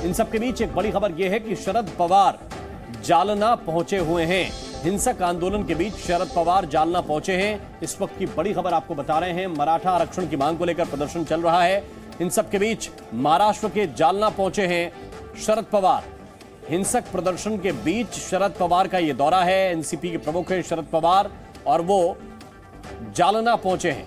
इन सबके बीच एक बड़ी खबर यह है कि शरद पवार जालना पहुंचे हुए हैं। हिंसक आंदोलन के बीच शरद पवार जालना पहुंचे हैं। इस वक्त की बड़ी खबर आपको बता रहे हैं। मराठा आरक्षण की मांग को लेकर प्रदर्शन चल रहा है। इन सबके बीच महाराष्ट्र के जालना पहुंचे हैं शरद पवार। हिंसक प्रदर्शन के बीच शरद पवार का यह दौरा है। एनसीपी के प्रमुख हैं शरद पवार और वो जालना पहुंचे हैं।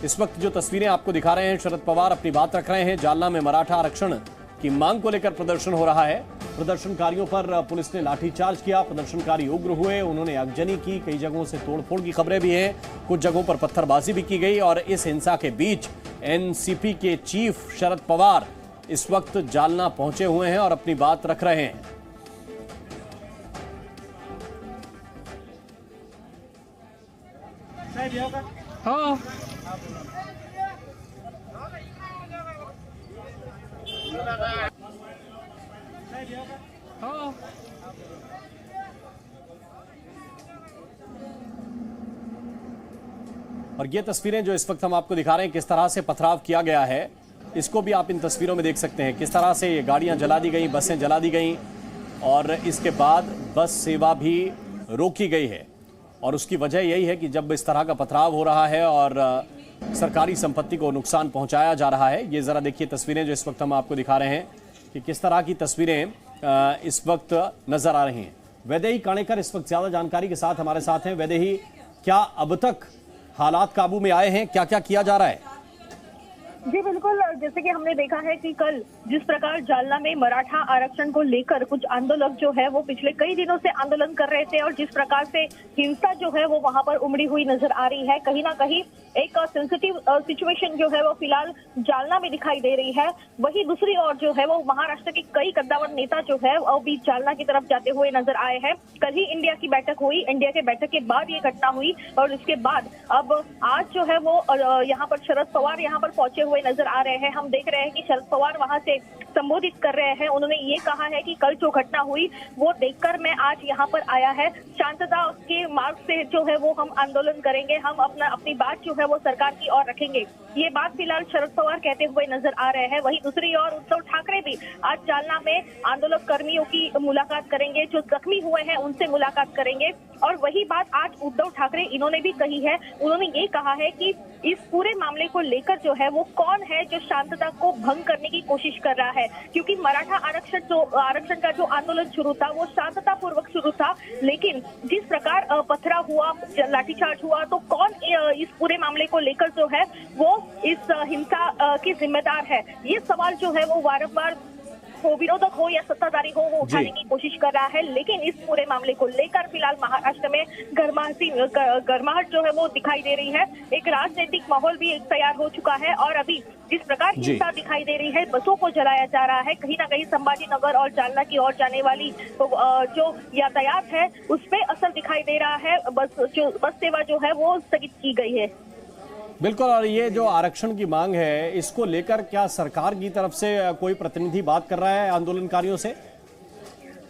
इस वक्त जो तस्वीरें आपको दिखा रहे हैं, शरद पवार अपनी बात रख रहे हैं। जालना में मराठा आरक्षण की मांग को लेकर प्रदर्शन हो रहा है। प्रदर्शनकारियों पर पुलिस ने लाठीचार्ज किया। प्रदर्शनकारी उग्र हुए, उन्होंने आगजनी की। कई जगहों से तोड़फोड़ की खबरें भी हैं। कुछ जगहों पर पत्थरबाजी भी की गई। और इस हिंसा के बीच एनसीपी के चीफ शरद पवार इस वक्त जालना पहुंचे हुए हैं और अपनी बात रख रहे हैं। हाँ हाँ और ये तस्वीरें जो इस वक्त हम आपको दिखा रहे हैं, किस तरह से पथराव किया गया है, इसको भी आप इन तस्वीरों में देख सकते हैं। किस तरह से ये गाड़ियां जला दी गई, बसें जला दी गई और इसके बाद बस सेवा भी रोकी गई है। और उसकी वजह यही है कि जब इस तरह का पथराव हो रहा है और सरकारी संपत्ति को नुकसान पहुंचाया जा रहा है। ये ज़रा देखिए तस्वीरें जो इस वक्त हम आपको दिखा रहे हैं कि किस तरह की तस्वीरें इस वक्त नजर आ रही हैं। वैदेही काणेकर इस वक्त ज़्यादा जानकारी के साथ हमारे साथ हैं। वैदेही, क्या अब तक हालात काबू में आए हैं? क्या क्या किया जा रहा है? जी बिल्कुल, जैसे कि हमने देखा है कि कल जिस प्रकार जालना में मराठा आरक्षण को लेकर कुछ आंदोलक जो है वो पिछले कई दिनों से आंदोलन कर रहे थे और जिस प्रकार से हिंसा जो है वो वहां पर उमड़ी हुई नजर आ रही है। कहीं ना कहीं एक सेंसिटिव सिचुएशन जो है वो फिलहाल जालना में दिखाई दे रही है। वहीं दूसरी ओर जो है वो महाराष्ट्र के कई कद्दावर नेता जो है वो भी जालना की तरफ जाते हुए नजर आए हैं। कल ही इंडिया की बैठक हुई। इंडिया के बैठक के बाद ये घटना हुई और इसके बाद अब आज जो है वो यहाँ पर शरद पवार यहाँ पर पहुंचे हुए नजर आ रहे हैं। हम देख रहे हैं कि शरद पवार वहां से संबोधित कर रहे हैं। उन्होंने ये कहा है कि कल जो घटना हुई वो देखकर मैं आज यहाँ पर आया है। शांतता के मार्ग से जो है वो हम आंदोलन करेंगे। हम अपनी बात जो है वो सरकार की ओर रखेंगे। ये बात फिलहाल शरद पवार कहते हुए नजर आ रहे हैं। वहीं दूसरी ओर उद्धव ठाकरे भी आज जालना में आंदोलन कर्मियों की मुलाकात करेंगे, जो जख्मी हुए हैं उनसे मुलाकात करेंगे। और वही बात आज उद्धव ठाकरे इन्होंने भी कही है। उन्होंने ये कहा है कि इस पूरे मामले को लेकर जो है वो कौन है जो शांतता को भंग करने की कोशिश कर रहा है, क्योंकि मराठा आरक्षण का जो आंदोलन शुरू था वो शांतता पूर्वक शुरू था। लेकिन जिस प्रकार पथराव हुआ, लाठीचार्ज हुआ, तो कौन इस पूरे मामले को लेकर जो है वो इस हिंसा के जिम्मेदार है, ये सवाल जो है वो वारंवार हो, विरोधक हो या सत्ताधारी हो, वो उठाने की कोशिश कर रहा है। लेकिन इस पूरे मामले को लेकर फिलहाल महाराष्ट्र में गर्माहट जो है वो दिखाई दे रही है। एक राजनीतिक माहौल भी तैयार हो चुका है और अभी जिस प्रकार हिंसा दिखाई दे रही है, बसों को जलाया जा रहा है, कहीं ना कहीं संभाजी नगर और जालना की ओर जाने वाली जो यातायात है उस पर असर दिखाई दे रहा है। बस सेवा जो है वो स्थगित की गई है। बिल्कुल। और ये जो आरक्षण की मांग है, इसको लेकर क्या सरकार की तरफ से कोई प्रतिनिधि बात कर रहा है आंदोलनकारियों से?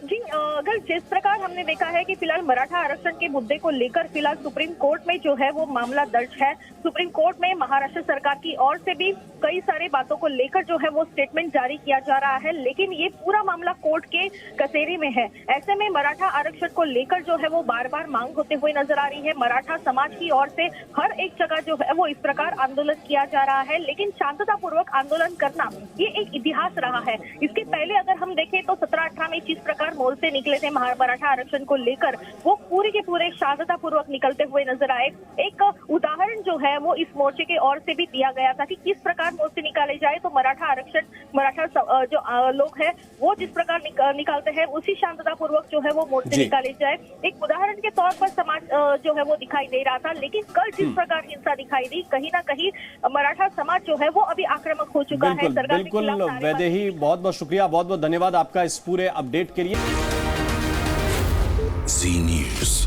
जी, अगर जिस प्रकार हमने देखा है कि फिलहाल मराठा आरक्षण के मुद्दे को लेकर फिलहाल सुप्रीम कोर्ट में जो है वो मामला दर्ज है। सुप्रीम कोर्ट में महाराष्ट्र सरकार की ओर से भी कई सारी बातों को लेकर जो है वो स्टेटमेंट जारी किया जा रहा है। लेकिन ये पूरा मामला कोर्ट के कचहरी में है। ऐसे में मराठा आरक्षण को लेकर जो है वो बार बार मांग होते हुए नजर आ रही है। मराठा समाज की ओर से हर एक जगह जो है वो इस प्रकार आंदोलन किया जा रहा है। लेकिन शांततापूर्वक आंदोलन करना ये एक इतिहास रहा है। इसके पहले अगर हम देखें तो 17-18 में जिस प्रकार मोल से निकले थे मराठा आरक्षण को लेकर, वो पूरे के पूरे शांततापूर्वक निकलते हुए नजर आए। एक उदाहरण जो है वो इस मोर्चे के ओर से भी दिया गया था कि किस प्रकार मोर्चे निकाले जाए तो मराठा जो लोग हैं वो जिस प्रकार निकालते हैं उसी शांततापूर्वक जो है वो मोर्चे निकाले जाए। एक उदाहरण के तौर पर समाज जो है वो दिखाई दे रहा था। लेकिन कल जिस प्रकार हिंसा दिखाई दी, कहीं ना कहीं मराठा समाज जो है वो अभी आक्रामक हो चुका है। बिल्कुल वैदेही, बहुत बहुत शुक्रिया, बहुत बहुत धन्यवाद आपका इस पूरे अपडेट के लिए। जी न्यूज़।